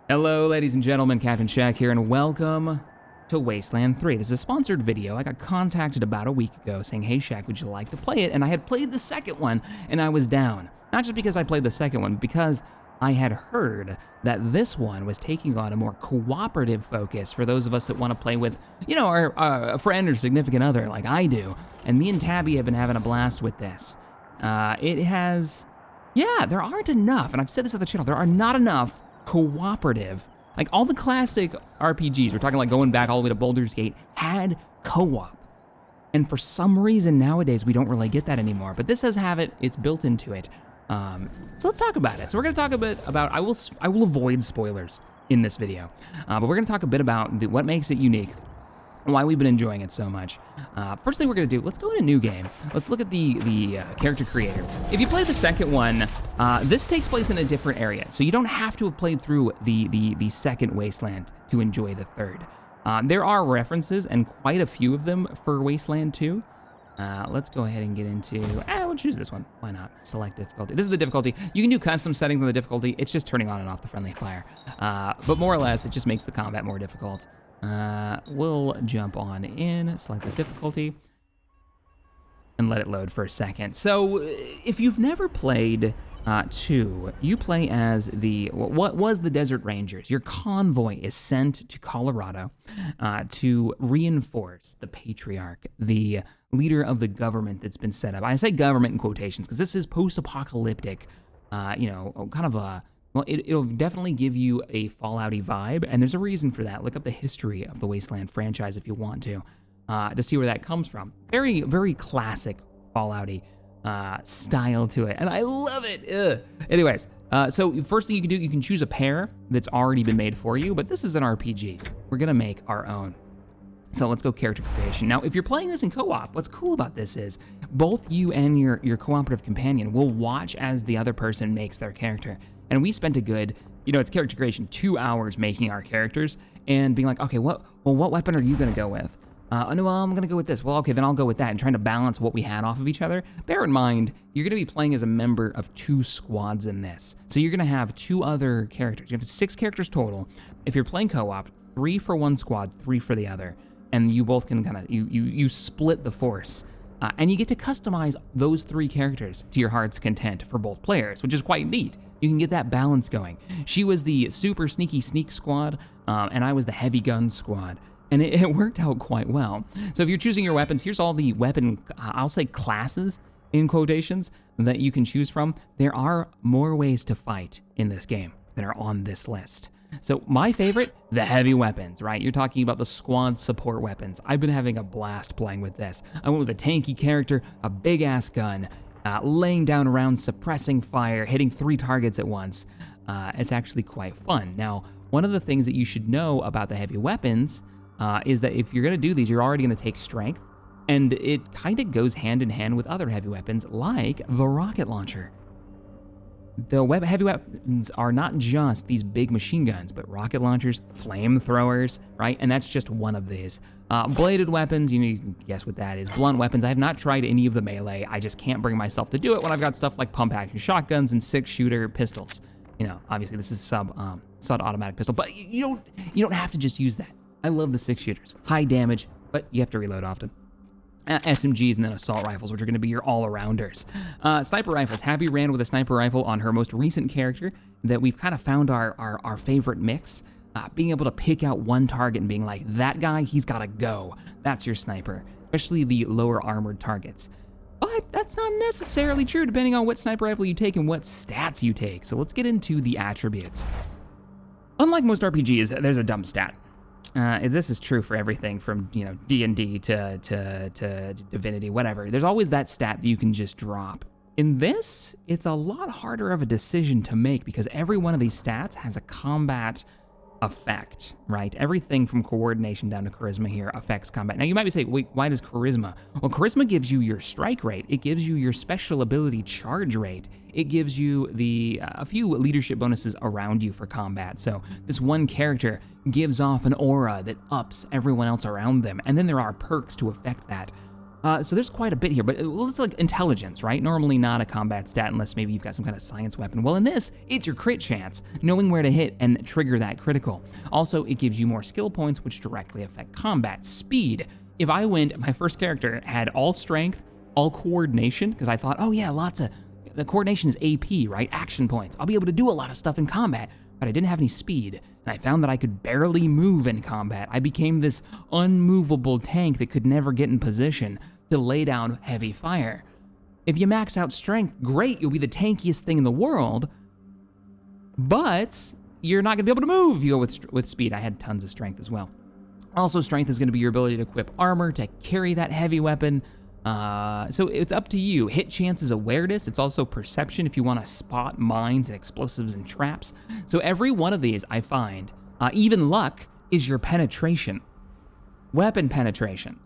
Hello, ladies and gentlemen, Captain Shaq here, and welcome to Wasteland 3. This is a sponsored video. I got contacted about a week ago saying, hey Shaq, would you like to play it? And I had played the second one, and I was down. Not just because I played the second one, because I had heard that this one was taking on a more cooperative focus for those of us that want to play with, a friend or significant other like I do. And me and Tabby have been having a blast with this. There aren't enough, and I've said this on the channel, there are not enough cooperative. Like all the classic RPGs, we're talking like going back all the way to Baldur's Gate, had co-op. And for some reason nowadays we don't really get that anymore, but this does have it, it's built into it. So let's talk about it. So we're gonna talk a bit about, I will avoid spoilers in this video, but we're gonna talk a bit about what makes it unique, why we've been enjoying it so much. First thing we're gonna do, let's go in a new game. Let's look at the character creator. If you play the second one, this takes place in a different area, so you don't have to have played through the second Wasteland to enjoy the third. There are references, and quite a few of them for Wasteland 2. Let's go ahead and get into, we'll choose this one. Why not? Select difficulty. This is the difficulty. You can do custom settings on the difficulty. It's just turning on and off the friendly fire. But more or less, it just makes the combat more difficult. We'll jump on in, select this difficulty, and let it load for a second. So, if you've never played 2, you play as what was the Desert Rangers. Your convoy is sent to Colorado to reinforce the Patriarch, the leader of the government that's been set up. I say government in quotations because this is post-apocalyptic, kind of a, well, it'll definitely give you a Fallout-y vibe, and there's a reason for that. Look up the history of the Wasteland franchise if you want to see where that comes from. Very, very classic Fallout-y style to it, and I love it. Ugh. Anyways, so first thing you can do, you can choose a pair that's already been made for you, but this is an RPG. We're gonna make our own. So let's go character creation. Now, if you're playing this in co-op, what's cool about this is both you and your cooperative companion will watch as the other person makes their character. And we spent a good, it's character creation, 2 hours making our characters and being like, okay, what weapon are you gonna go with? No, well, I'm gonna go with this. Well, okay, then I'll go with that, and trying to balance what we had off of each other. Bear in mind, you're gonna be playing as a member of 2 squads in this. So you're gonna have 2 other characters. You have 6 characters total. If you're playing co-op, 3 for one squad, 3 for the other. And you both can kind of, you split the force. And you get to customize those 3 characters to your heart's content for both players, which is quite neat. You can get that balance going. She was the super sneaky sneak squad, and I was the heavy gun squad. And it worked out quite well. So if you're choosing your weapons, here's all the weapon, I'll say classes in quotations, that you can choose from. There are more ways to fight in this game that are on this list. So my favorite, the heavy weapons, right? You're talking about the squad support weapons. I've been having a blast playing with this. I went with a tanky character, a big ass gun, laying down rounds, suppressing fire, hitting 3 targets at once. It's actually quite fun. Now, one of the things that you should know about the heavy weapons is that if you're gonna do these, you're already gonna take strength, and it kind of goes hand in hand with other heavy weapons like the rocket launcher. The heavy weapons are not just these big machine guns, but rocket launchers, flamethrowers, right? And that's just one of these. Bladed weapons, you can guess what that is. Blunt weapons, I have not tried any of the melee. I just can't bring myself to do it when I've got stuff like pump action shotguns and 6-shooter pistols. Obviously this is sub-automatic pistol, but you don't have to just use that. I love the 6-shooters. High damage, but you have to reload often. SMGs and then assault rifles, which are going to be your all-arounders. Sniper rifles. Tabby ran with a sniper rifle on her most recent character that we've kind of found our favorite mix. Being able to pick out one target and being like, that guy, he's got to go. That's your sniper, especially the lower armored targets. But that's not necessarily true depending on what sniper rifle you take and what stats you take. So let's get into the attributes. Unlike most RPGs, there's a dump stat. This is true for everything from, D&D to Divinity, whatever. There's always that stat that you can just drop. In this, it's a lot harder of a decision to make because every one of these stats has a combat effect, right? Everything from coordination down to charisma here affects combat. Now you might be saying, wait, why does charisma? Well, charisma gives you your strike rate. It gives you your special ability charge rate. It gives you a few leadership bonuses around you for combat. So this one character gives off an aura that ups everyone else around them. And then there are perks to affect that. So there's quite a bit here, but let's like intelligence, right? Normally not a combat stat unless maybe you've got some kind of science weapon. Well, in this, it's your crit chance, knowing where to hit and trigger that critical. Also, it gives you more skill points, which directly affect combat. Speed. If I went, my first character had all strength, all coordination, because I thought, oh yeah, the coordination is AP, right? Action points. I'll be able to do a lot of stuff in combat, but I didn't have any speed. And I found that I could barely move in combat. I became this unmovable tank that could never get in position to lay down heavy fire. If you max out strength, great, you'll be the tankiest thing in the world, but you're not gonna be able to move if you go with speed. I had tons of strength as well. Also, strength is gonna be your ability to equip armor, to carry that heavy weapon. So it's up to you. Hit chance is awareness. It's also perception if you wanna spot mines and explosives and traps. So every one of these I find, even luck, is your penetration. Weapon penetration.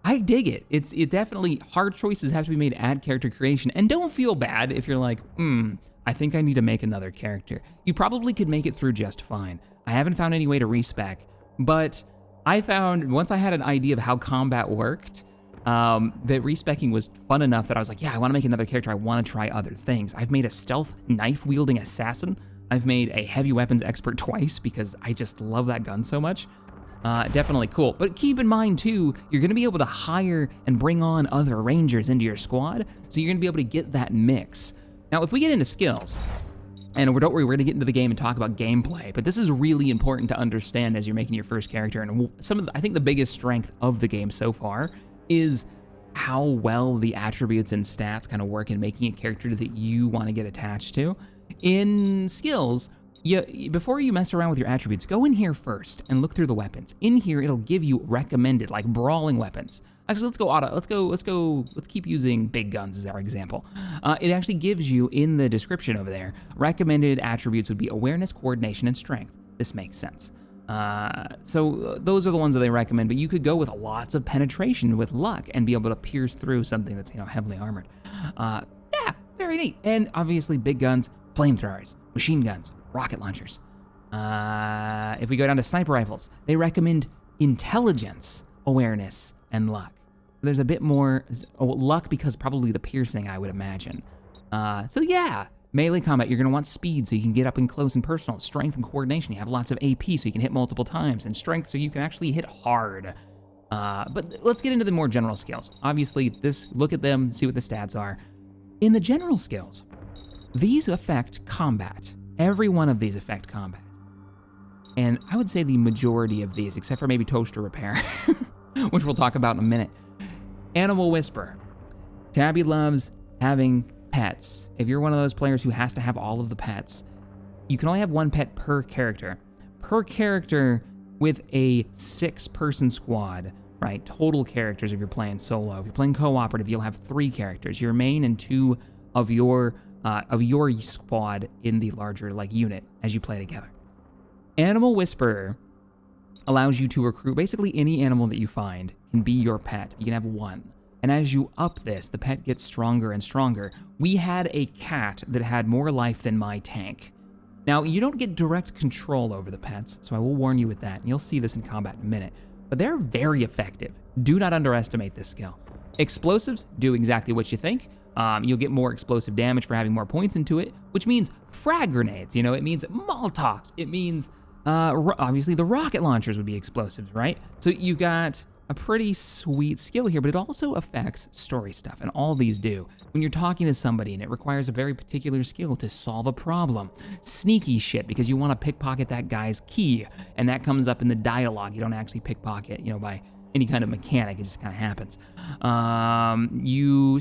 I dig it. It definitely, hard choices have to be made at character creation. And don't feel bad if you're like, I think I need to make another character. You probably could make it through just fine. I haven't found any way to respec, but I found, once I had an idea of how combat worked, that respecking was fun enough that I was like, yeah, I want to make another character. I want to try other things. I've made a stealth knife-wielding assassin. I've made a heavy weapons expert twice because I just love that gun so much. Definitely cool. But keep in mind too, you're gonna be able to hire and bring on other rangers into your squad, so you're gonna be able to get that mix. Now, if we get into skills, and don't worry, we're gonna get into the game and talk about gameplay, but this is really important to understand as you're making your first character, and I think the biggest strength of the game so far is how well the attributes and stats kind of work in making a character that you want to get attached to. In skills, before you mess around with your attributes, go in here first and look through the weapons. In here, it'll give you recommended, like brawling weapons. Actually, let's keep using big guns as our example. It actually gives you, in the description over there, recommended attributes would be awareness, coordination, and strength. This makes sense. So those are the ones that they recommend, but you could go with lots of penetration with luck and be able to pierce through something that's, heavily armored. Yeah, very neat. And obviously big guns, flamethrowers, machine guns, rocket launchers. If we go down to sniper rifles, they recommend intelligence, awareness, and luck. There's a bit more luck because probably the piercing, I would imagine. So yeah, melee combat, you're gonna want speed so you can get up and close and personal. Strength and coordination, you have lots of AP so you can hit multiple times, and strength so you can actually hit hard. But let's get into the more general skills. Obviously, look at them, see what the stats are. In the general skills, these affect combat. Every one of these affect combat. And I would say the majority of these, except for maybe toaster repair, which we'll talk about in a minute. Animal Whisper. Tabby loves having pets. If you're one of those players who has to have all of the pets, you can only have one pet per character. Per character with a 6-person squad, right? Total characters if you're playing solo. If you're playing cooperative, you'll have 3 characters, your main and 2 of your squad in the larger unit as you play together. Animal Whisperer allows you to recruit basically any animal that you find can be your pet. You can have one. And as you up this, the pet gets stronger and stronger. We had a cat that had more life than my tank. Now, you don't get direct control over the pets, so I will warn you with that, and you'll see this in combat in a minute. But they're very effective. Do not underestimate this skill. Explosives do exactly what you think. You'll get more explosive damage for having more points into it, which means frag grenades, it means Molotovs, it means, obviously the rocket launchers would be explosives, right? So you got a pretty sweet skill here, but it also affects story stuff, and all these do. When you're talking to somebody and it requires a very particular skill to solve a problem. Sneaky shit, because you want to pickpocket that guy's key, and that comes up in the dialogue. You don't actually pickpocket, by any kind of mechanic, it just kind of happens.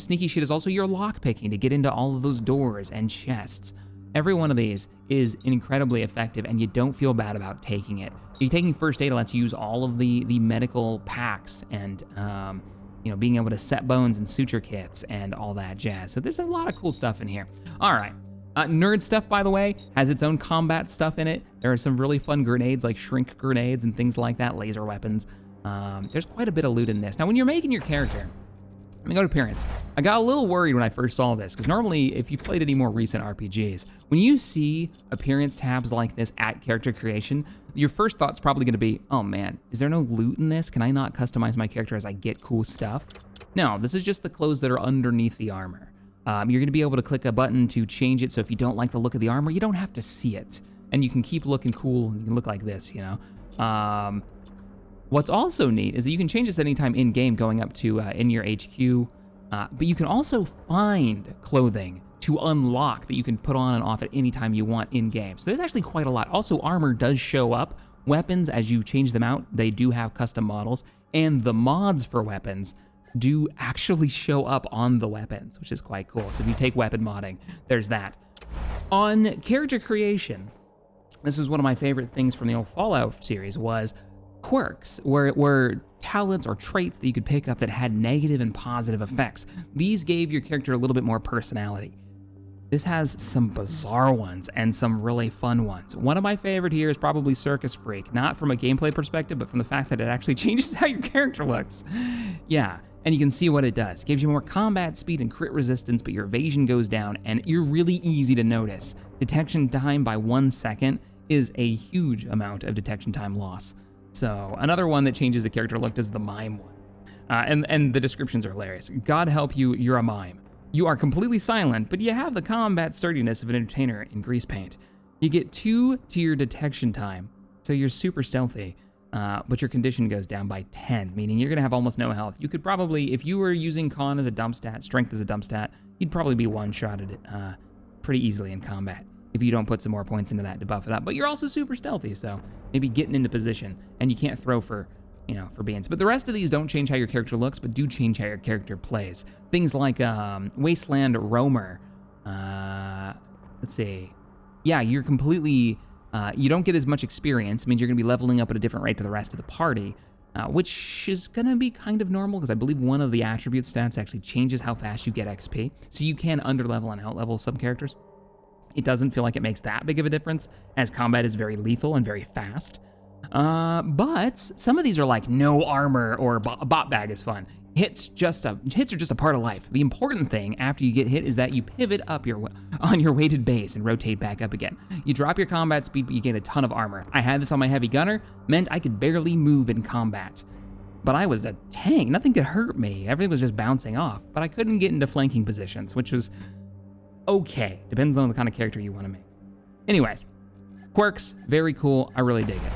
Sneaky shit is also your lock picking to get into all of those doors and chests. Every one of these is incredibly effective, and you don't feel bad about taking it. You're taking first aid lets you use all of the medical packs and being able to set bones and suture kits and all that jazz. So there's a lot of cool stuff in here. All right. Nerd stuff, by the way, has its own combat stuff in it. There are some really fun grenades like shrink grenades and things like that, laser weapons. There's quite a bit of loot in this. Now, when you're making your character, Let me go to appearance. I got a little worried when I first saw this, because normally, if you've played any more recent RPGs, when you see appearance tabs like this at character creation, your first thought's probably gonna be, oh man, is there no loot in this? Can I not customize my character as I get cool stuff? No, this is just the clothes that are underneath the armor. You're gonna be able to click a button to change it, so if you don't like the look of the armor, you don't have to see it. And you can keep looking cool, you can look like this, you know? What's also neat is that you can change this anytime in-game, going up to in your HQ, but you can also find clothing to unlock that you can put on and off at any time you want in-game. So there's actually quite a lot. Also, armor does show up. Weapons, as you change them out, they do have custom models, and the mods for weapons do actually show up on the weapons, which is quite cool. So if you take weapon modding, there's that. On character creation, this was one of my favorite things from the old Fallout series, was quirks, where talents or traits that you could pick up that had negative and positive effects. These gave your character a little bit more personality. This has some bizarre ones and some really fun ones. One of my favorite here is probably Circus Freak, not from a gameplay perspective, but from the fact that it actually changes how your character looks. Yeah, and you can see what it does. It gives you more combat speed and crit resistance, but your evasion goes down, and you're really easy to notice. Detection time by 1 second is a huge amount of detection time loss. So another one that changes the character look is the mime one. And the descriptions are hilarious. God help you, you're a mime. You are completely silent, but you have the combat sturdiness of an entertainer in grease paint. You get 2 to your detection time, so you're super stealthy, but your condition goes down by 10, meaning you're gonna have almost no health. You could probably, if you were using con as a dump stat, strength as a dump stat, you'd probably be one-shotted pretty easily in combat if you don't put some more points into that to buff it up. But you're also super stealthy, so maybe getting into position, and you can't throw for beans. But the rest of these don't change how your character looks, but do change how your character plays. Things like Wasteland Roamer. Let's see. Yeah, you're completely, you don't get as much experience. It means you're gonna be leveling up at a different rate to the rest of the party, which is gonna be kind of normal, because I believe one of the attribute stats actually changes how fast you get XP. So you can underlevel and outlevel some characters. It doesn't feel like it makes that big of a difference, as combat is very lethal and very fast. But some of these are like no armor, or a bot bag is fun. Hits are just a part of life. The important thing after you get hit is that you pivot up on your weighted base and rotate back up again. You drop your combat speed, but you gain a ton of armor. I had this on my heavy gunner, meant I could barely move in combat. But I was a tank, nothing could hurt me. Everything was just bouncing off, but I couldn't get into flanking positions, which was okay. Depends on the kind of character you want to make. Anyways, quirks, very cool. I really dig it.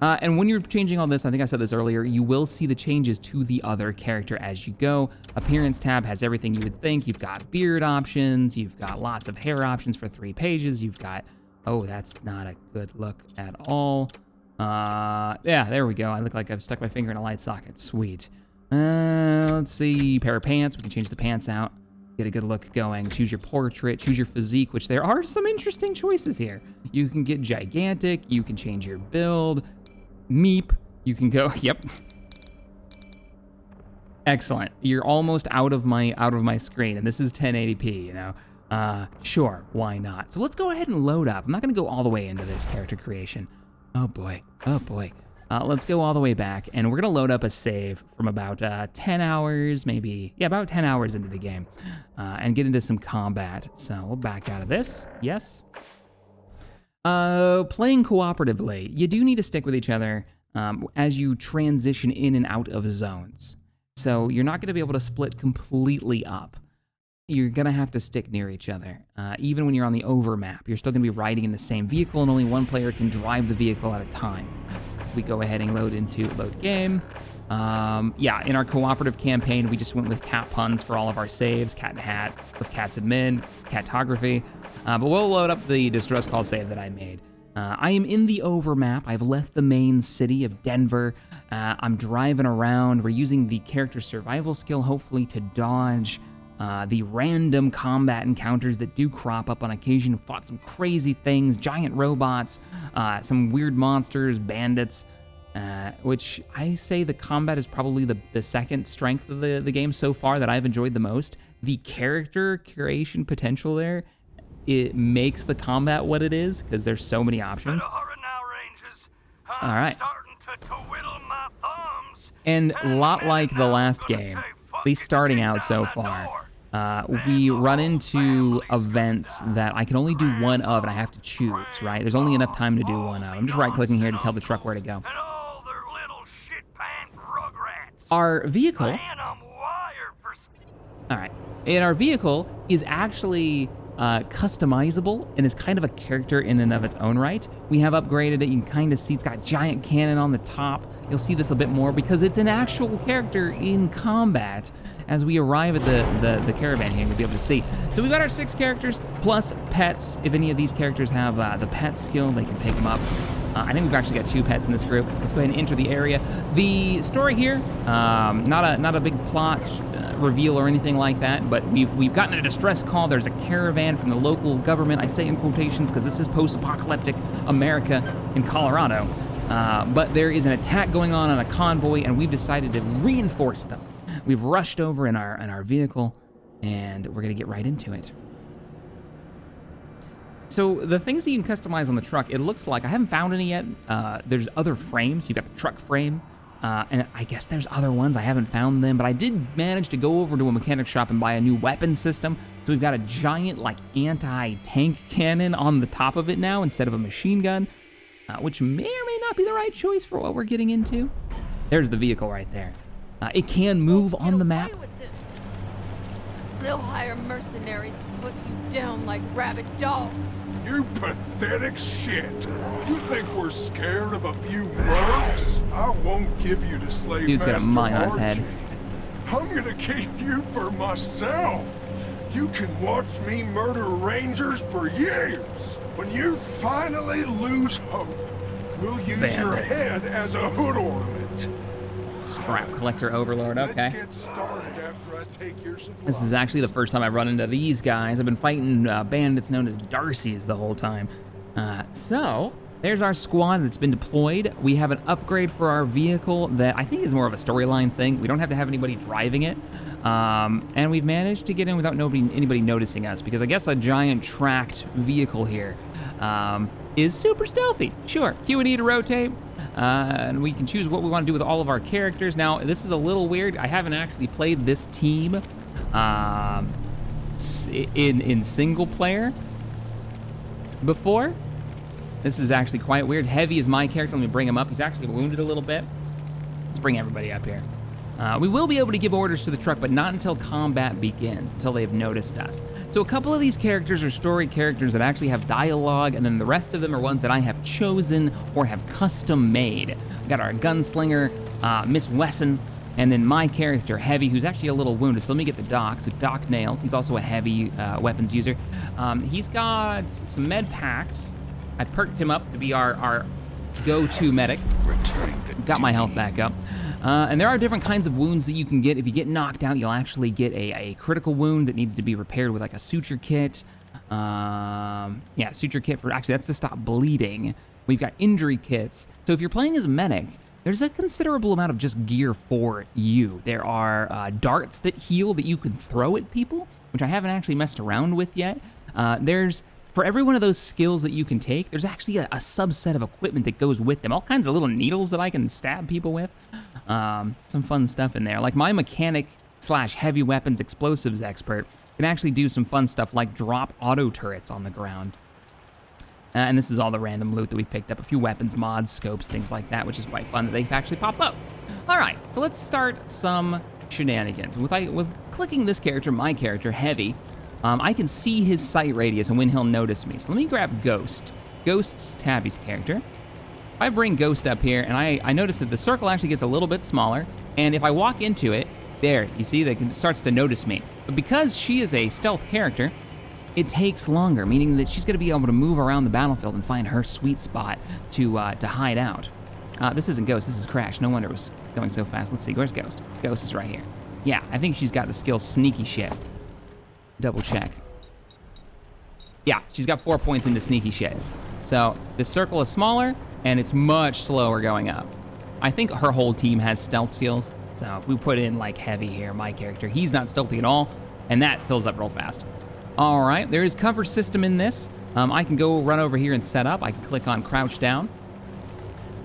And when you're changing all this, I think I said this earlier, you will see the changes to the other character as you go. Appearance tab has everything you would think. You've got beard options. You've got lots of hair options for 3 pages. You've got, oh, that's not a good look at all. Yeah, there we go. I look like I've stuck my finger in a light socket. Sweet. Let's see, pair of pants. We can change the pants out. Get a good look going. Choose your portrait, choose your physique, which there are some interesting choices here. You can get gigantic, you can change your build, meep, you can go, yep. Excellent. You're almost out of my screen, and this is 1080p, you know? Sure, why not? So let's go ahead and load up. I'm not gonna go all the way into this character creation. Oh boy, oh boy. Let's go all the way back, and we're gonna load up a save from about 10 hours, maybe, yeah, about 10 hours into the game, and get into some combat. So we'll back out of this, yes. Playing cooperatively, you do need to stick with each other as you transition in and out of zones. So you're not gonna be able to split completely up. You're gonna have to stick near each other. Even when you're on the overmap, you're still gonna be riding in the same vehicle, and only one player can drive the vehicle at a time. We go ahead and load game. Yeah, in our cooperative campaign, we just went with cat puns for all of our saves, cat and hat, with cats admin, catography. But we'll load up the distress call save that I made. I am in the overmap. I've left the main city of Denver. I'm driving around. We're using the character survival skill, hopefully, to dodge the random combat encounters that do crop up on occasion. Fought some crazy things, giant robots, some weird monsters, bandits, which I say the combat is probably the second strength of the game so far that I've enjoyed the most. The character creation potential there, it makes the combat what it is, because there's so many options. All right. And a lot like the last game, at least starting out so far, we run into events that I can only do one of, and I have to choose, right? There's only enough time to do one of. I'm just right-clicking here to tell the truck where to go. Our vehicle... All right. And our vehicle is actually customizable and is kind of a character in and of its own right. We have upgraded it. You can kind of see it's got a giant cannon on the top. You'll see this a bit more because it's an actual character in combat. As we arrive at the caravan here, you'll be able to see. So we've got our 6 characters plus pets. If any of these characters have the pet skill, they can pick them up. I think we've actually got 2 pets in this group. Let's go ahead and enter the area. The story here, not a big plot reveal or anything like that, but we've gotten a distress call. There's a caravan from the local government. I say in quotations because this is post-apocalyptic America in Colorado. But there is an attack going on a convoy, and we've decided to reinforce them. We've rushed over in our vehicle, and we're gonna get right into it. So the things that you can customize on the truck, it looks like, I haven't found any yet. There's other frames. You've got the truck frame, and I guess there's other ones. I haven't found them, but I did manage to go over to a mechanic shop and buy a new weapon system. So we've got a giant, like, anti-tank cannon on the top of it now instead of a machine gun, which may or may not be the right choice for what we're getting into. There's the vehicle right there. It can move on the map. They'll hire mercenaries to put you down like rabid dogs. You pathetic shit. You think we're scared of a few mercs? I won't give you to slave Dude's got a mine on his head. I'm gonna keep you for myself. You can watch me murder rangers for years. When you finally lose hope, we'll use your head as a hood ornament. Scrap collector overlord, okay. Let's get started after I take your supplies. This is actually the first time I've run into these guys. I've been fighting bandits known as Darcy's the whole time. So, there's our squad that's been deployed. We have an upgrade for our vehicle that I think is more of a storyline thing. We don't have to have anybody driving it. And we've managed to get in without anybody noticing us, because I guess a giant tracked vehicle here is super stealthy. Sure, Q and E to rotate. And we can choose what we want to do with all of our characters. Now, this is a little weird. I haven't actually played this team in single player before. This is actually quite weird. Heavy is my character. Let me bring him up. He's actually wounded a little bit. Let's bring everybody up here. We will be able to give orders to the truck, but not until combat begins, until they've noticed us. So a couple of these characters are story characters that actually have dialogue, and then the rest of them are ones that I have chosen or have custom made. We got our gunslinger, Miss Wesson, and then my character, Heavy, who's actually a little wounded. So let me get the Doc. So Doc Nails, he's also a heavy weapons user. He's got some med packs. I perked him up to be our go-to medic. Got my health back up. And there are different kinds of wounds that you can get. If you get knocked out, you'll actually get a critical wound that needs to be repaired with like a suture kit. Yeah, suture kit for, actually that's to stop bleeding. We've got injury kits. So if you're playing as a medic, there's a considerable amount of just gear for you. There are darts that heal that you can throw at people, which I haven't actually messed around with yet. For every one of those skills that you can take, there's actually a subset of equipment that goes with them. All kinds of little needles that I can stab people with. Some fun stuff in there. Like my mechanic / heavy weapons explosives expert can actually do some fun stuff like drop auto turrets on the ground. And this is all the random loot that we picked up. A few weapons, mods, scopes, things like that, which is quite fun that they actually pop up. All right, so let's start some shenanigans. With clicking this character, my character, Heavy, I can see his sight radius and when he'll notice me. So let me grab Ghost. Ghost's Tabby's character. If I bring Ghost up here, and I notice that the circle actually gets a little bit smaller, and if I walk into it, there, you see, it starts to notice me. But because she is a stealth character, it takes longer, meaning that she's gonna be able to move around the battlefield and find her sweet spot to hide out. This isn't Ghost, this is Crash. No wonder it was going so fast. Let's see, where's Ghost? Ghost is right here. Yeah, I think she's got the skill Sneaky Shit. Double check. Yeah, she's got 4 points into Sneaky Shit. So the circle is smaller and it's much slower going up. I think her whole team has stealth skills. So if we put in like Heavy here, my character, he's not stealthy at all, and that fills up real fast. All right, there is cover system in this. I can go run over here and set up. I can click on crouch down.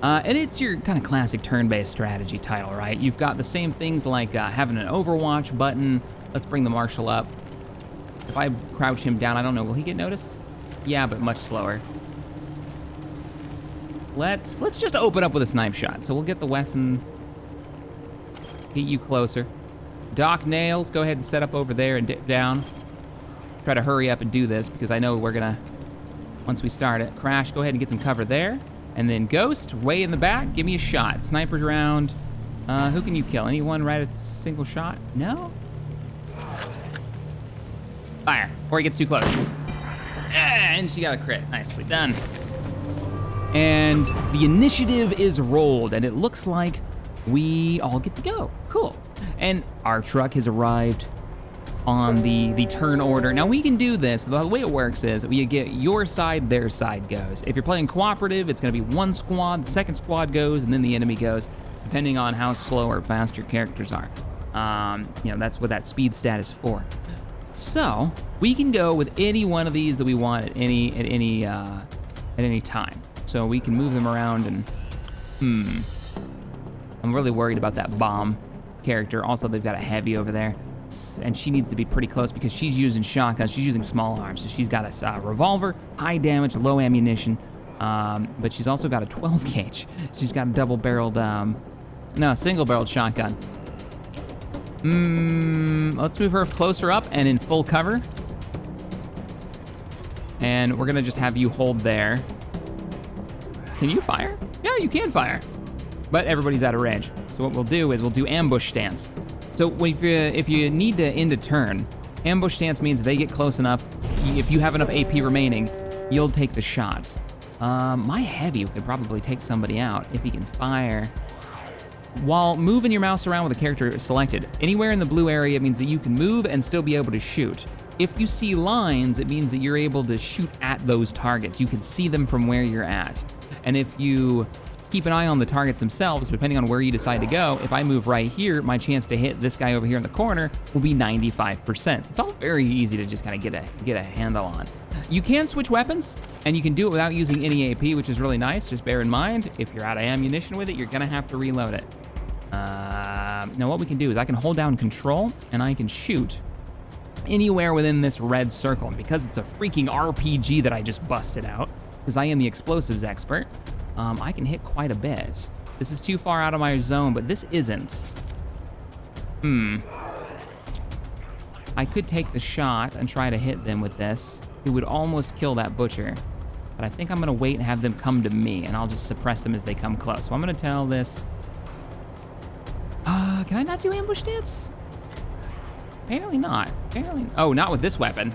And it's your kind of classic turn-based strategy title, right? You've got the same things like having an Overwatch button. Let's bring the Marshal up. If I crouch him down, I don't know, will he get noticed? Yeah, but much slower. Let's just open up with a snipe shot. So we'll get the Wesson, get you closer. Doc Nails, go ahead and set up over there and dip down. Try to hurry up and do this because I know we're gonna, once we start it. Crash, go ahead and get some cover there. And then Ghost, way in the back, give me a shot. Sniper's round. Who can you kill? Anyone right at a single shot? No? Fire, before he gets too close. And she got a crit, nicely done. And the initiative is rolled, and it looks like we all get to go. Cool. And our truck has arrived on the turn order. Now we can do this, the way it works is we get your side, their side goes. If you're playing cooperative, it's gonna be one squad, the second squad goes, and then the enemy goes, depending on how slow or fast your characters are. You know, that's what that speed stat is for. So we can go with any one of these that we want at any time. So we can move them around and, I'm really worried about that bomb character. Also, they've got a heavy over there, and she needs to be pretty close because she's using shotguns. She's using small arms, so she's got a revolver, high damage, low ammunition, but she's also got a 12 gauge. She's got a double-barreled, single-barreled shotgun. Let's move her closer up and in full cover. And we're gonna just have you hold there. Can you fire? Yeah, you can fire. But everybody's out of range. So what we'll do is we'll do ambush stance. So if you need to end a turn, ambush stance means if they get close enough, if you have enough AP remaining, you'll take the shot. My heavy could probably take somebody out if he can fire. While moving your mouse around with a character selected, anywhere in the blue area means that you can move and still be able to shoot. If you see lines, it means that you're able to shoot at those targets. You can see them from where you're at. And if you keep an eye on the targets themselves, depending on where you decide to go, if I move right here, my chance to hit this guy over here in the corner will be 95%. So it's all very easy to just kind of get a handle on. You can switch weapons, and you can do it without using any AP, which is really nice. Just bear in mind, if you're out of ammunition with it, you're gonna have to reload it. Now what we can do is I can hold down control, and I can shoot anywhere within this red circle. And because it's a freaking RPG that I just busted out, because I am the explosives expert, I can hit quite a bit. This is too far out of my zone, but this isn't. I could take the shot and try to hit them with this. It would almost kill that butcher. But I think I'm gonna wait and have them come to me, and I'll just suppress them as they come close. So I'm gonna tell this... can I not do ambush stance? Apparently not. Oh, not with this weapon.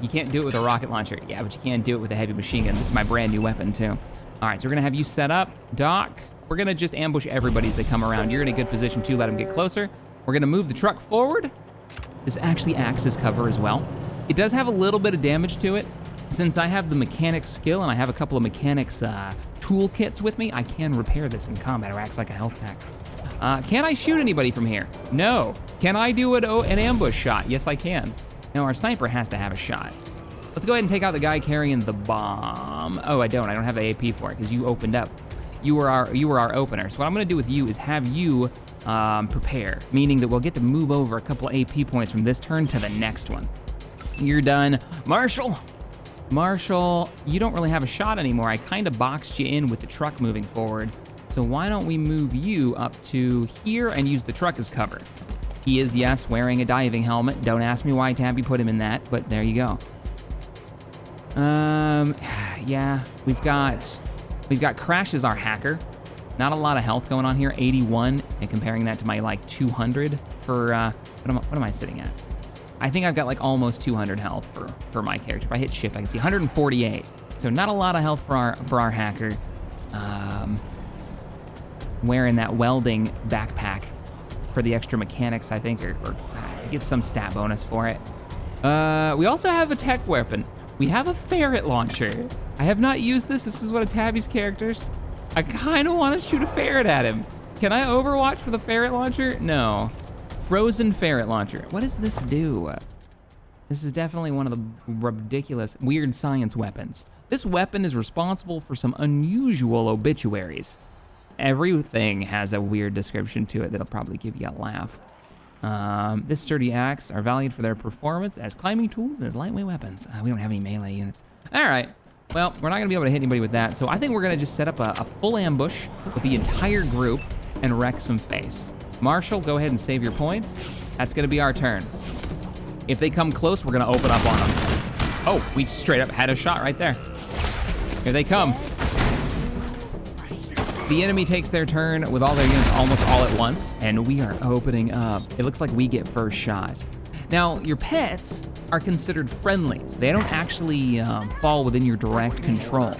You can't do it with a rocket launcher. Yeah, but you can do it with a heavy machine gun. This is my brand new weapon too. All right, so we're gonna have you set up. Doc, we're gonna just ambush everybody as they come around. You're in a good position too, let them get closer. We're gonna move the truck forward. This actually acts as cover as well. It does have a little bit of damage to it. Since I have the mechanics skill and I have a couple of mechanics toolkits with me, I can repair this in combat. It acts like a health pack. Can I shoot anybody from here? No. Can I do an ambush shot? Yes, I can. Now, our sniper has to have a shot. Let's go ahead and take out the guy carrying the bomb. Oh, I don't have the AP for it because you opened up. You were our opener. So what I'm gonna do with you is have you prepare, meaning that we'll get to move over a couple of AP points from this turn to the next one. You're done. Marshall, you don't really have a shot anymore. I kind of boxed you in with the truck moving forward. So why don't we move you up to here and use the truck as cover? He is, yes, wearing a diving helmet. Don't ask me why Tabby put him in that, but there you go. Yeah, we've got Crash as our hacker. Not a lot of health going on here, 81, and comparing that to my like 200 for, what am I sitting at? I think I've got like almost 200 health for my character. If I hit shift, I can see 148. So not a lot of health for our hacker. Wearing that welding backpack for the extra mechanics, I think, or get some stat bonus for it. We also have a tech weapon. We have a ferret launcher. I have not used this. This is one of Tabby's characters. I kind of want to shoot a ferret at him. Can I overwatch for the ferret launcher? No. Frozen ferret launcher. What does this do? This is definitely one of the ridiculous, weird science weapons. This weapon is responsible for some unusual obituaries. everything has a weird description to it that'll probably give you a laugh. This sturdy axe are valued for their performance as climbing tools and as lightweight weapons. We don't have any melee units. All right. Well, we're not gonna be able to hit anybody with that, so I think we're gonna just set up a full ambush with the entire group and wreck some face. Marshall, go ahead and save your points. That's gonna be our turn. If they come close, we're gonna open up on them. Oh, we straight up had a shot right there. Here they come. The enemy takes their turn with all their units almost all at once, and we are opening up. It looks like we get first shot. Now, your pets are considered friendlies. They don't actually fall within your direct control.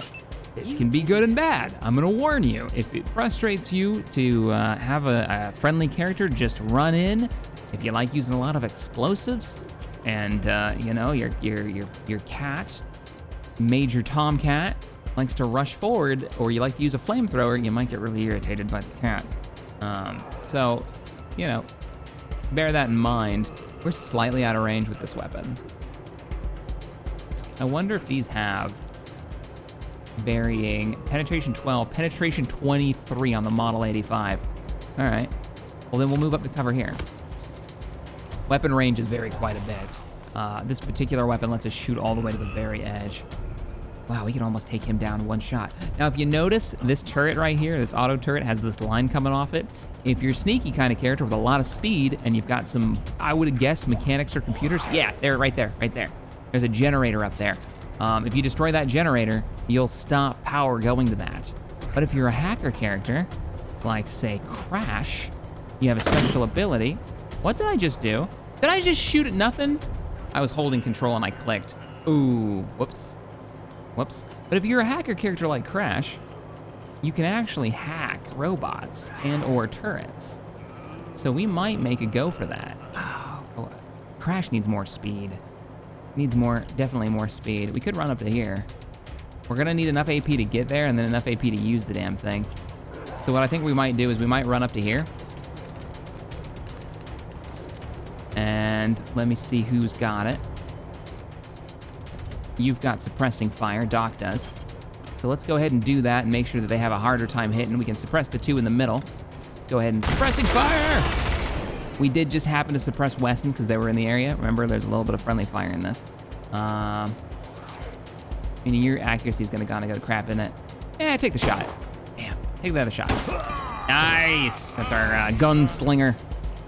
This can be good and bad. I'm gonna warn you. If it frustrates you to have a friendly character, just run in. If you like using a lot of explosives, and you know, your cat, Major Tomcat, likes to rush forward, or you like to use a flamethrower, you might get really irritated by the cat. So, you know, bear that in mind. We're slightly out of range with this weapon. I wonder if these have varying penetration 12, penetration 23 on the Model 85. All right, well then we'll move up to cover here. Weapon ranges vary quite a bit. This particular weapon lets us shoot all the way to the very edge. Wow, we can almost take him down in one shot. Now, if you notice, this turret right here, this auto turret, has this line coming off it. If you're a sneaky kind of character with a lot of speed, and you've got some, I would guess, mechanics or computers, yeah, there, right there, right there. There's a generator up there. If you destroy that generator, you'll stop power going to that. But if you're a hacker character, like, say, Crash, you have a special ability. What did I just do? Did I just shoot at nothing? I was holding control and I clicked. Ooh, whoops. Whoops. But if you're a hacker character like Crash, you can actually hack robots and or turrets. So we might make a go for that. Oh, Crash needs more speed. Needs more, definitely more speed. We could run up to here. We're gonna need enough AP to get there and then enough AP to use the damn thing. So what I think we might do is we might run up to here. And let me see who's got it. You've got suppressing fire, Doc does. So let's go ahead and do that and make sure that they have a harder time hitting. We can suppress the two in the middle. Go ahead and suppressing fire! We did just happen to suppress Weston because they were in the area. Remember, there's a little bit of friendly fire in this. Meaning your accuracy is gonna go to crap, isn't it? Yeah, take the shot. Damn, take the other shot. Nice, that's our gunslinger.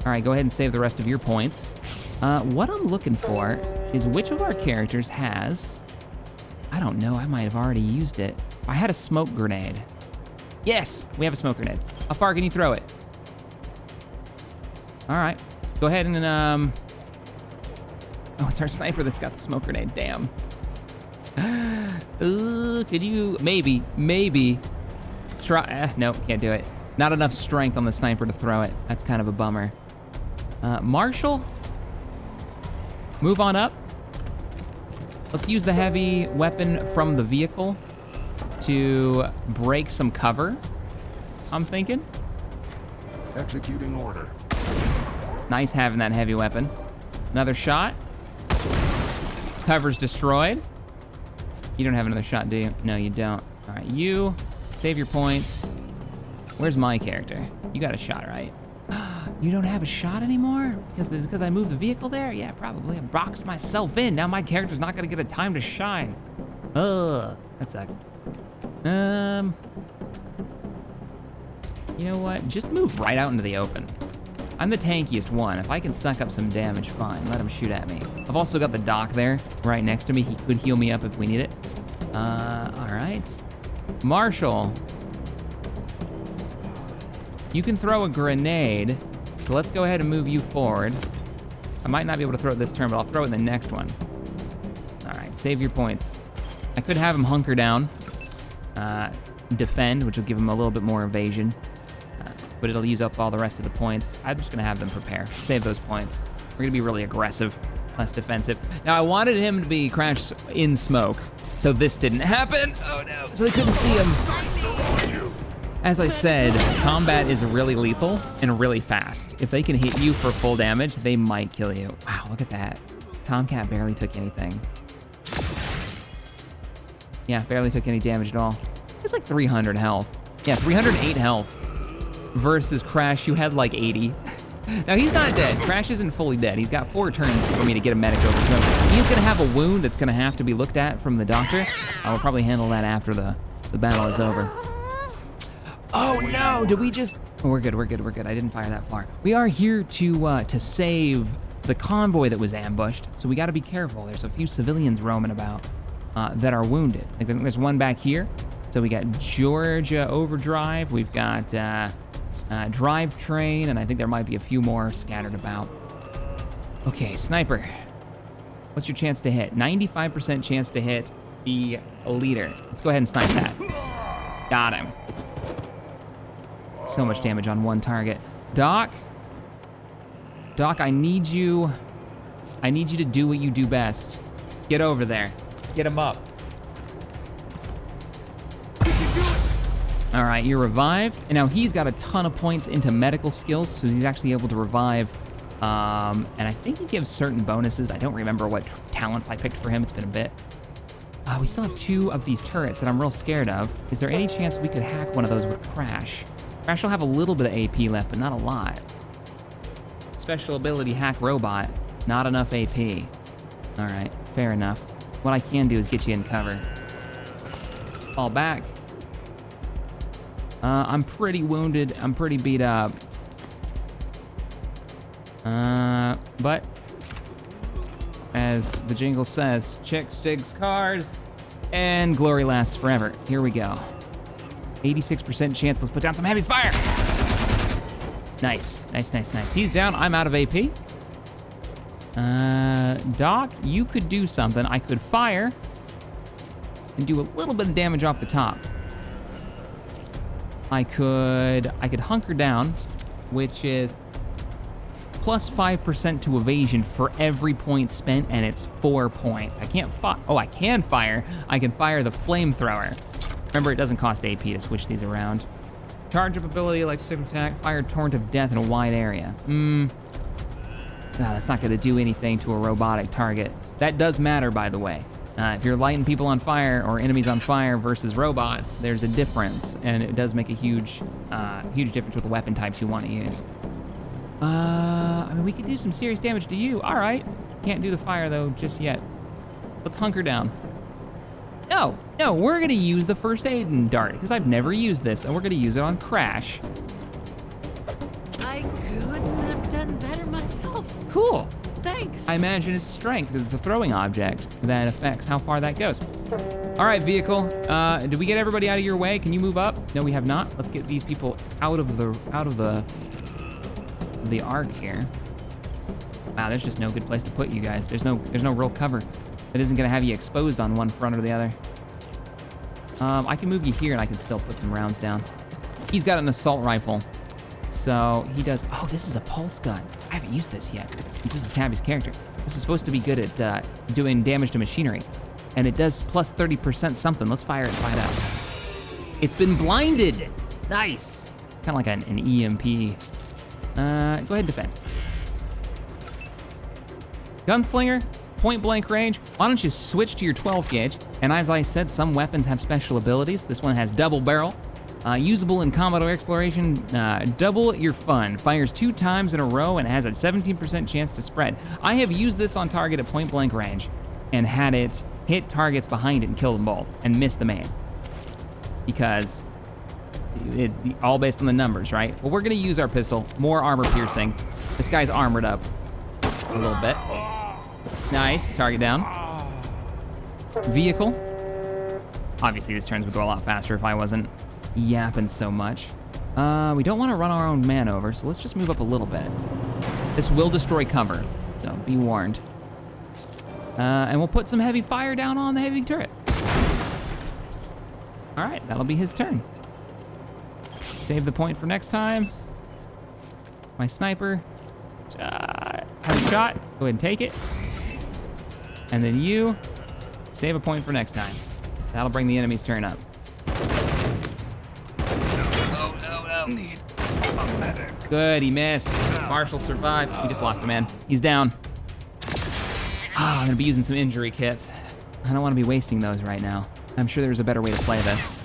All right, go ahead and save the rest of your points. What I'm looking for is which of our characters has, I don't know, I might have already used it. I had a smoke grenade. Yes, we have a smoke grenade. How far can you throw it? All right, go ahead and, oh, it's our sniper that's got the smoke grenade, damn. Could you, maybe, try, no, can't do it. Not enough strength on the sniper to throw it. That's kind of a bummer. Marshall, move on up. Let's use the heavy weapon from the vehicle to break some cover, I'm thinking. Executing order. Nice having that heavy weapon. Another shot. Cover's destroyed. You don't have another shot, do you? No, you don't. All right, you save your points. Where's my character? You got a shot, right? You don't have a shot anymore? Because I moved the vehicle there? Yeah, probably. I boxed myself in. Now my character's not gonna get a time to shine. Ugh, that sucks. You know what? Just move right out into the open. I'm the tankiest one. If I can suck up some damage, fine. Let him shoot at me. I've also got the doc there, right next to me. He could heal me up if we need it. All right. Marshall. You can throw a grenade, so let's go ahead and move you forward. I might not be able to throw it this turn, but I'll throw it in the next one. All right, save your points. I could have him hunker down, defend, which will give him a little bit more evasion, but it'll use up all the rest of the points. I'm just gonna have them prepare, save those points. We're gonna be really aggressive, less defensive. Now I wanted him to be crashed in smoke, so this didn't happen. Oh no, so they couldn't see him. As I said, combat is really lethal and really fast. If they can hit you for full damage, they might kill you. Wow, look at that. Tomcat barely took anything. Yeah, barely took any damage at all. It's like 300 health. Yeah, 308 health. versus Crash, who had like 80. Now, he's not dead. Crash isn't fully dead. He's got 4 turns for me to get a medic over to him. He's gonna have a wound that's gonna have to be looked at from the doctor. I will probably handle that after the battle is over. Oh no, did we just... Oh, we're good. I didn't fire that far. We are here to save the convoy that was ambushed, so we gotta be careful. There's a few civilians roaming about that are wounded. I think there's one back here. So we got Georgia Overdrive, we've got Drivetrain, and I think there might be a few more scattered about. Okay, Sniper. What's your chance to hit? 95% chance to hit the leader. Let's go ahead and snipe that. Got him. So much damage on one target. Doc, I need you to do what you do best. Get over there. Get him up. All right, you're revived. And now he's got a ton of points into medical skills, so he's actually able to revive. And I think he gives certain bonuses. I don't remember what talents I picked for him. It's been a bit. We still have 2 of these turrets that I'm real scared of. Is there any chance we could hack one of those with Crash? Crash will have a little bit of AP left, but not a lot. Special ability hack robot, not enough AP. All right, fair enough. What I can do is get you in cover. Fall back. I'm pretty wounded. I'm pretty beat up. But as the jingle says, chicks, jigs, cars, and glory lasts forever. Here we go. 86% chance. Let's put down some heavy fire. Nice. He's down. I'm out of AP. Doc, you could do something. I could fire and do a little bit of damage off the top. I could hunker down, which is plus 5% to evasion for every point spent, and it's 4 points. I can't fire. Oh, I can fire. I can fire the flamethrower. Remember, it doesn't cost AP to switch these around. Charge up ability, electric attack, fire torrent of death in a wide area. That's not gonna do anything to a robotic target. That does matter, by the way. If you're lighting people on fire or enemies on fire versus robots, there's a difference, and it does make a huge difference with the weapon types you want to use. I mean, we could do some serious damage to you. All right, can't do the fire though just yet. Let's hunker down. No, we're gonna use the first aid and dart because I've never used this, and we're gonna use it on Crash. I couldn't have done better myself. Cool. Thanks. I imagine it's strength because it's a throwing object that affects how far that goes. All right, vehicle. Did we get everybody out of your way? Can you move up? No, we have not. Let's get these people out of the arc here. Wow, there's just no good place to put you guys. There's no real cover that isn't gonna have you exposed on one front or the other. I can move you here and I can still put some rounds down. He's got an assault rifle. So he does, oh, this is a pulse gun. I haven't used this yet. This is Tabby's character. This is supposed to be good at doing damage to machinery. And it does plus 30% something. Let's fire it and find out. It's been blinded. Nice. Kind of like an EMP. Go ahead and defend. Gunslinger, point blank range. Why don't you switch to your 12 gauge? And as I said, some weapons have special abilities. This one has double barrel. Usable in combat or exploration, double your fun. Fires 2 times in a row and has a 17% chance to spread. I have used this on target at point blank range and had it hit targets behind it and kill them both and miss the main. Because it all based on the numbers, right? Well, we're gonna use our pistol, more armor piercing. This guy's armored up a little bit. Nice, target down. Vehicle. Obviously this turns would go a lot faster if I wasn't yapping so much. We don't want to run our own man over, so let's just move up a little bit. This will destroy cover, so be warned. And we'll put some heavy fire down on the heavy turret. All right, that'll be his turn. Save the point for next time. My sniper. Have a shot, go ahead and take it. And then you, save a point for next time. That'll bring the enemy's turn up. Need a medic. Good, he missed. Marshall survived. We just lost a man. He's down. I'm gonna be using some injury kits. I don't wanna be wasting those right now. I'm sure there's a better way to play this.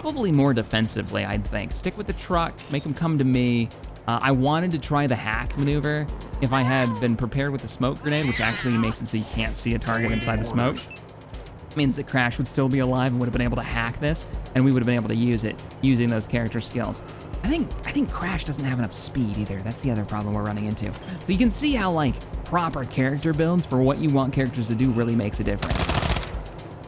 probably more defensively, I'd think. Stick with the truck, make them come to me. I wanted to try the hack maneuver if I had been prepared with the smoke grenade, which actually makes it so you can't see a target inside the smoke. It means that Crash would still be alive and would have been able to hack this, and we would have been able to use it using those character skills. I think Crash doesn't have enough speed either. That's the other problem we're running into. So you can see how like proper character builds for what you want characters to do really makes a difference.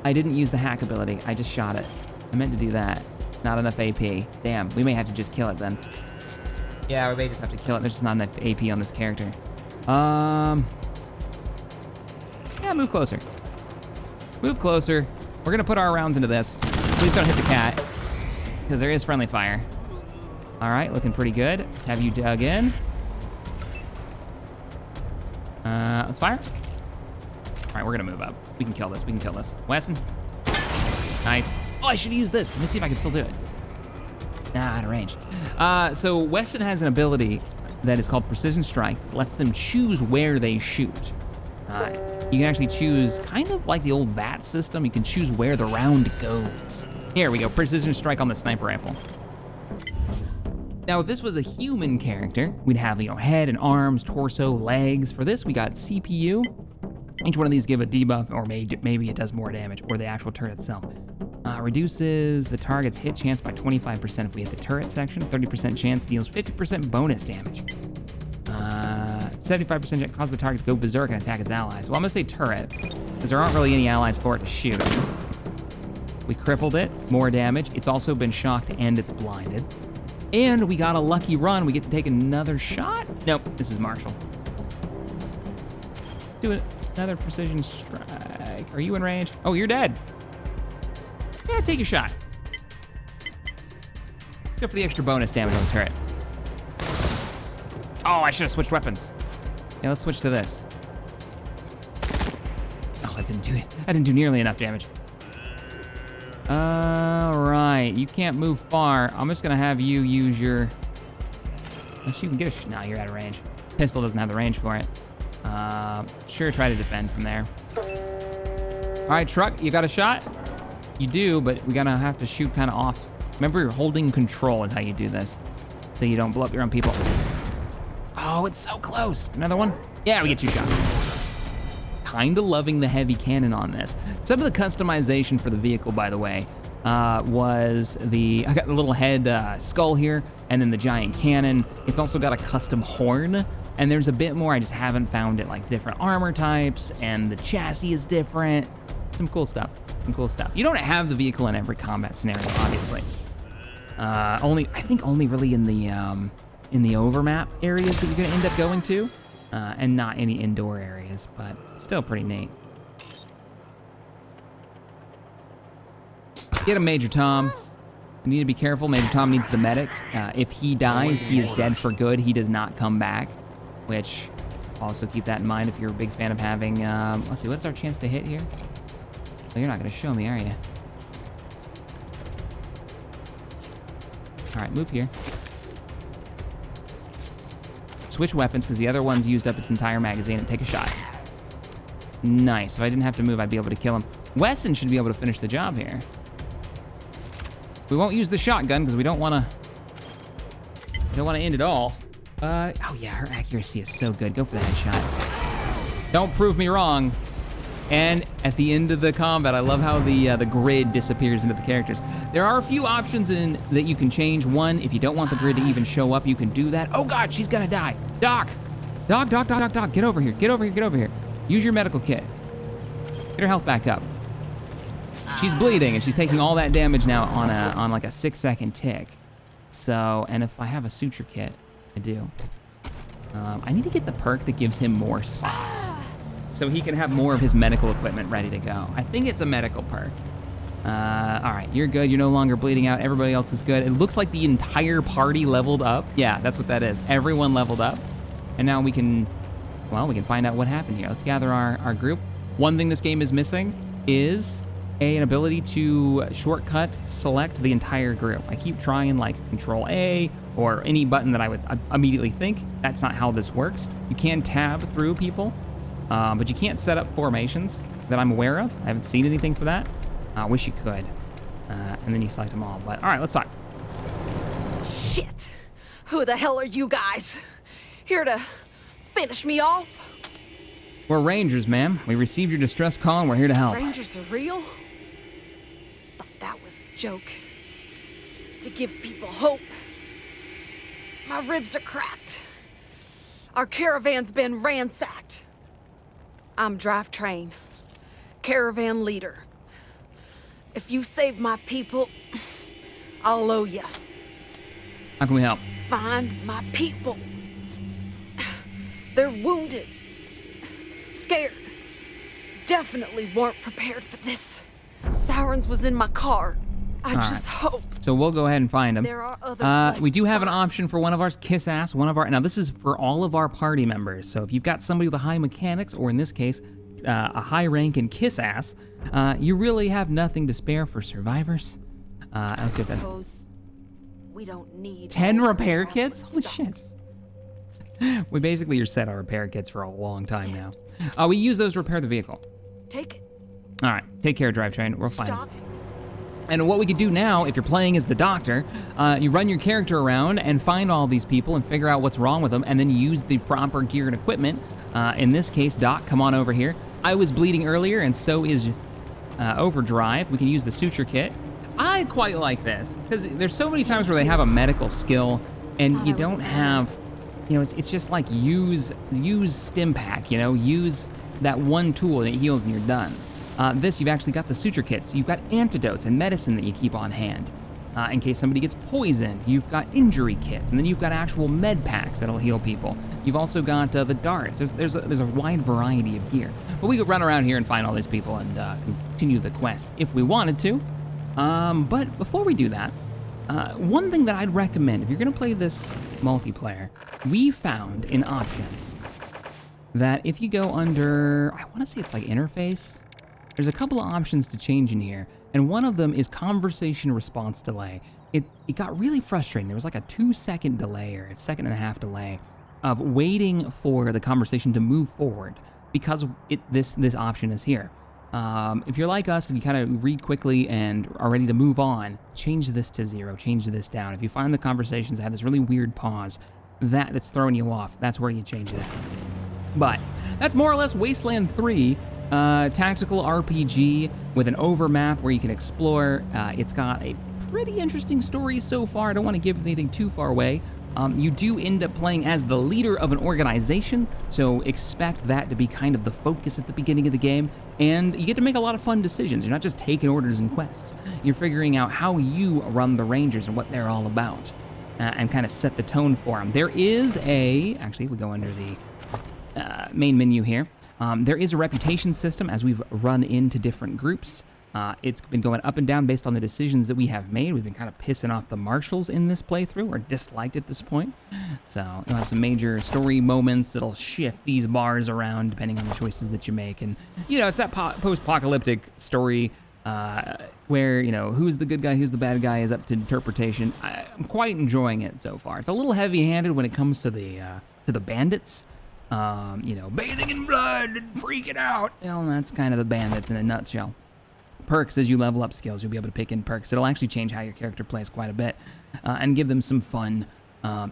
I didn't use the hack ability. I just shot it. I meant to do that. Not enough AP. Damn, we may have to just kill it then. Yeah, we may just have to kill it. There's just not enough AP on this character. Yeah, move closer. Move closer. We're gonna put our rounds into this. Please don't hit the cat, because there is friendly fire. All right, looking pretty good. Let's have you dug in. Let's fire. All right, we're gonna move up. We can kill this, we can kill this. Weston. Nice. Oh, I should use this. Let me see if I can still do it. Nah, out of range. So Weston has an ability that is called Precision Strike. It lets them choose where they shoot. You can actually choose, kind of like the old VAT system, you can choose where the round goes. Here we go, Precision Strike on the sniper rifle. Now, if this was a human character, we'd have, you know, head and arms, torso, legs. For this, we got CPU. Each one of these give a debuff, or maybe it does more damage, or the actual turret itself. Reduces the target's hit chance by 25% if we hit the turret section. 30% chance deals 50% bonus damage. 75% chance causes the target to go berserk and attack its allies. Well, I'm gonna say turret, because there aren't really any allies for it to shoot. We crippled it, more damage. It's also been shocked and it's blinded. And we got a lucky run. We get to take another shot. Nope, this is Marshall. Do it. Another precision strike. Are you in range? Oh, you're dead. Yeah, take a shot. Go for the extra bonus damage on the turret. Oh, I should have switched weapons. Yeah, let's switch to this. Oh, that didn't do it. That didn't do nearly enough damage. All right, you can't move far. I'm just gonna have you use your, unless you can get a, no, you're out of range. Pistol doesn't have the range for it. Sure, try to defend from there. All right, truck, you got a shot? You do, but we gotta have to shoot kind of off. Remember, you're holding control is how you do this, so you don't blow up your own people. Oh, it's so close. Another one? Yeah, we get 2 shots. Kinda loving the heavy cannon on this. Some of the customization for the vehicle, by the way, was I got the little head skull here, and then the giant cannon. It's also got a custom horn, and there's a bit more, I just haven't found it, like different armor types, and the chassis is different. Some cool stuff, some cool stuff. You don't have the vehicle in every combat scenario, obviously. I think only really in the overmap areas that you're gonna end up going to, and not any indoor areas, but still pretty neat. Get him, Major Tom. You need to be careful. Major Tom needs the medic. If he dies, he is dead for good. He does not come back, which also keep that in mind if you're a big fan of having, let's see, what's our chance to hit here? Oh, you're not gonna show me, are you? All right, move here. Switch weapons, because the other one's used up its entire magazine, and take a shot. Nice. If I didn't have to move, I'd be able to kill him. Wesson should be able to finish the job here. We won't use the shotgun, because we don't want to end it all. Oh yeah, her accuracy is so good. Go for the headshot. Don't prove me wrong. And at the end of the combat, I love how the grid disappears into the characters. There are a few options that you can change. One, if you don't want the grid to even show up, you can do that. Oh God, she's gonna die. Doc, Doc, get over here, get over here, get over here. Use your medical kit. Get her health back up. She's bleeding and she's taking all that damage now on like a 6-second tick. So, and if I have a suture kit, I do. I need to get the perk that gives him more spots, so he can have more of his medical equipment ready to go. I think it's a medical perk. All right, you're good. You're no longer bleeding out. Everybody else is good. It looks like the entire party leveled up. Yeah, that's what that is. Everyone leveled up. And now we can find out what happened here. Let's gather our group. One thing this game is missing is an ability to shortcut select the entire group. I keep trying like Control A or any button that I would immediately think. That's not how this works. You can tab through people, but you can't set up formations that I'm aware of. I haven't seen anything for that. I wish you could. and then you select them all. But all right, let's talk. Shit! Who the hell are you guys? Here to finish me off? We're Rangers, ma'am. We received your distress call and we're here to help. Rangers are real? Thought that was a joke. To give people hope. My ribs are cracked. Our caravan's been ransacked. I'm drivetrain. Caravan leader. If you save my people, I'll owe ya. How can we help? Find my people. They're wounded. Scared. Definitely weren't prepared for this. Sirens was in my car. I just hope. So we'll go ahead and find them. There are others like we do have an mine. option for one of our kiss ass, now this is for all of our party members. So if you've got somebody with a high mechanics, or in this case, a high rank in kiss ass, you really have nothing to spare for survivors. Let's get that. Suppose we don't need 10 all repair the kits? Holy stocks. shit. We basically are set on repair kits for a long time now. We use those to repair the vehicle. Take it. All right, take care, drivetrain. We're fine. Stockings. And what we could do now, if you're playing as the doctor, you run your character around and find all these people and figure out what's wrong with them, and then use the proper gear and equipment. In this case, Doc, come on over here. I was bleeding earlier, and so is Overdrive. We can use the suture kit. I quite like this, because there's so many times where they have a medical skill, and you don't have, it's just like use stim pack, use that one tool that heals and you're done. This, you've actually got the suture kits. You've got antidotes and medicine that you keep on hand. In case somebody gets poisoned, you've got injury kits, and then you've got actual med packs that'll heal people. You've also got the darts. There's a wide variety of gear. But we could run around here and find all these people and continue the quest if we wanted to. But before we do that, one thing that I'd recommend, if you're gonna play this multiplayer, we found in options that if you go under, I wanna say it's like interface, there's a couple of options to change in here, and one of them is conversation response delay. It got really frustrating. There was like a 2-second delay or a 1.5-second delay of waiting for the conversation to move forward because this option is here. If you're like us and you kind of read quickly and are ready to move on, change this to 0, change this down. If you find the conversations have this really weird pause, that's throwing you off, that's where you change that. But that's more or less Wasteland 3. Tactical RPG with an overmap where you can explore. It's got a pretty interesting story so far. I don't want to give anything too far away. You do end up playing as the leader of an organization, so expect that to be kind of the focus at the beginning of the game, and you get to make a lot of fun decisions. You're not just taking orders and quests. You're figuring out how you run the Rangers and what they're all about, and kind of set the tone for them. There is actually, we go under the main menu here. There is a reputation system as we've run into different groups. It's been going up and down based on the decisions that we have made. We've been kind of pissing off the marshals in this playthrough, or disliked at this point. So you'll have some major story moments that'll shift these bars around depending on the choices that you make. And, it's that post-apocalyptic story where, who's the good guy, who's the bad guy is up to interpretation. I'm quite enjoying it so far. It's a little heavy-handed when it comes to the bandits. Bathing in blood and freaking out. That's kind of the bandits in a nutshell. Perks, as you level up skills, you'll be able to pick in perks. It'll actually change how your character plays quite a bit, and give them some fun,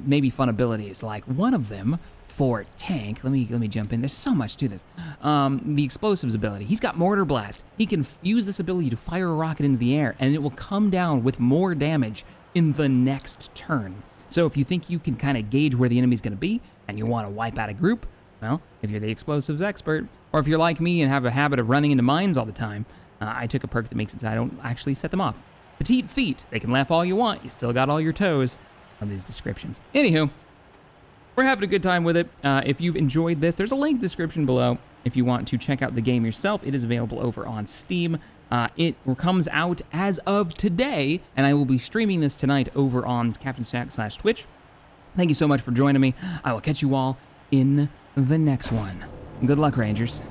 maybe fun abilities. Like one of them for tank. Let me jump in. There's so much to this. The explosives ability. He's got mortar blast. He can use this ability to fire a rocket into the air, and it will come down with more damage in the next turn. So if you think you can kind of gauge where the enemy's going to be, and you want to wipe out a group, well, if you're the explosives expert, or if you're like me and have a habit of running into mines all the time, I took a perk that makes it so I don't actually set them off. Petite feet. They can laugh all you want. You still got all your toes on these descriptions. Anywho, we're having a good time with it. If you've enjoyed this, there's a link description below if you want to check out the game yourself. It is available over on Steam. It comes out as of today, and I will be streaming this tonight over on CaptainStack/Twitch. Thank you so much for joining me. I will catch you all in the next one. Good luck, Rangers.